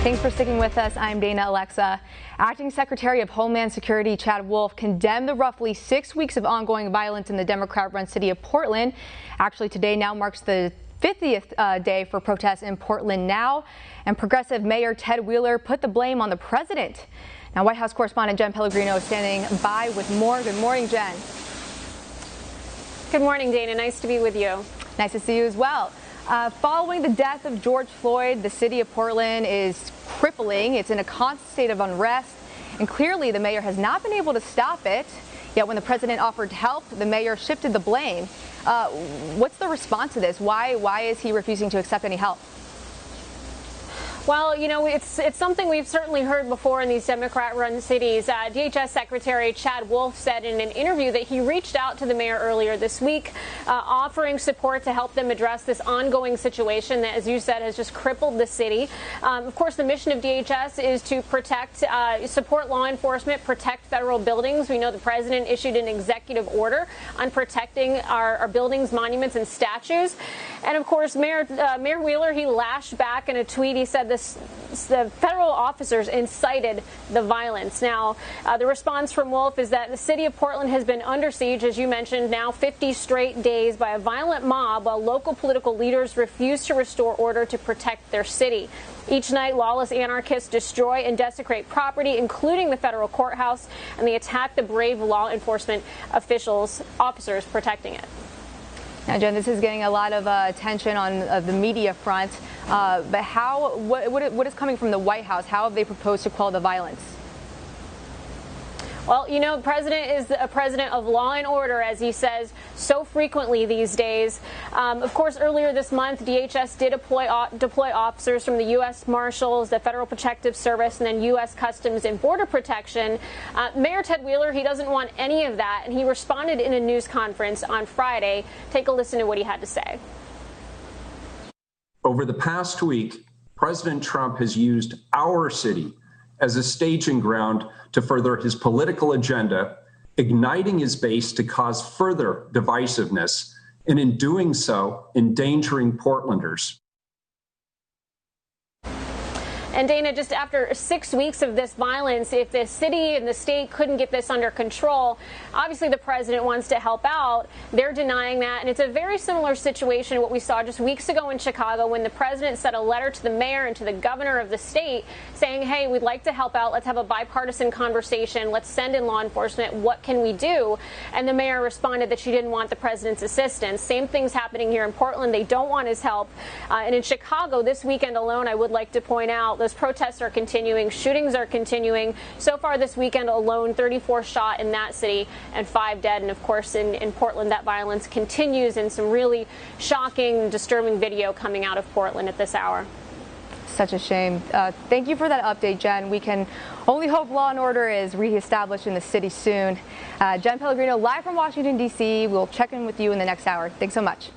Thanks for sticking with us. I'm Dana Alexa. Acting Secretary of Homeland Security Chad Wolf condemned the roughly 6 weeks of ongoing violence in the Democrat-run city of Portland. Actually, today now marks the 50th day for protests in Portland now, and progressive Mayor Ted Wheeler put the blame on the president. Now, White House Correspondent Jenn Pelligrino is standing by with more. Good morning, Jen. Good morning, Dana. Nice to be with you. Nice to see you as well. Following the death of George Floyd, the city of Portland is crippling. It's in a constant state of unrest, and clearly the mayor has not been able to stop it. Yet when the president offered help, the mayor shifted the blame. What's the response to this? Why is he refusing to accept any help? Well, you know, it's something we've certainly heard before in these Democrat-run cities. DHS Secretary Chad Wolf said in an interview that he reached out to the mayor earlier this week, offering support to help them address this ongoing situation that, as you said, has just crippled the city. Of course, the mission of DHS is to protect, support law enforcement, protect federal buildings. We know the president issued an executive order on protecting our buildings, monuments, and statues. And of course, Mayor Wheeler, he lashed back in a tweet. He said the federal officers incited the violence. Now, the response from Wolf is that the city of Portland has been under siege, as you mentioned, now 50 straight days by a violent mob while local political leaders refuse to restore order to protect their city. Each night, lawless anarchists destroy and desecrate property, including the federal courthouse, and they attack the brave law enforcement officers protecting it. Now, Jen, this is getting a lot of attention on the media front, but what is coming from the White House? How have they proposed to quell the violence? Well, you know, the president is a president of law and order, as he says so frequently these days. Of course, earlier this month, DHS did deploy officers from the U.S. Marshals, the Federal Protective Service, and then U.S. Customs and Border Protection. Mayor Ted Wheeler, he doesn't want any of that, and he responded in a news conference on Friday. Take a listen to what he had to say. Over the past week, President Trump has used our city as a staging ground to further his political agenda, igniting his base to cause further divisiveness, and in doing so, endangering Portlanders. And Dana, just after 6 weeks of this violence, if the city and the state couldn't get this under control, obviously the president wants to help out. They're denying that. And it's a very similar situation to what we saw just weeks ago in Chicago when the president sent a letter to the mayor and to the governor of the state saying, hey, we'd like to help out. Let's have a bipartisan conversation. Let's send in law enforcement. What can we do? And the mayor responded that she didn't want the president's assistance. Same thing's happening here in Portland. They don't want his help. And in Chicago this weekend alone, I would like to point out, those protests are continuing. Shootings are continuing. So far this weekend alone, 34 shot in that city and 5 dead. And of course, in Portland, that violence continues, and some really shocking, disturbing video coming out of Portland at this hour. Such a shame. Thank you for that update, Jen. We can only hope law and order is reestablished in the city soon. Jenn Pelligrino, live from Washington, D.C. We'll check in with you in the next hour. Thanks so much.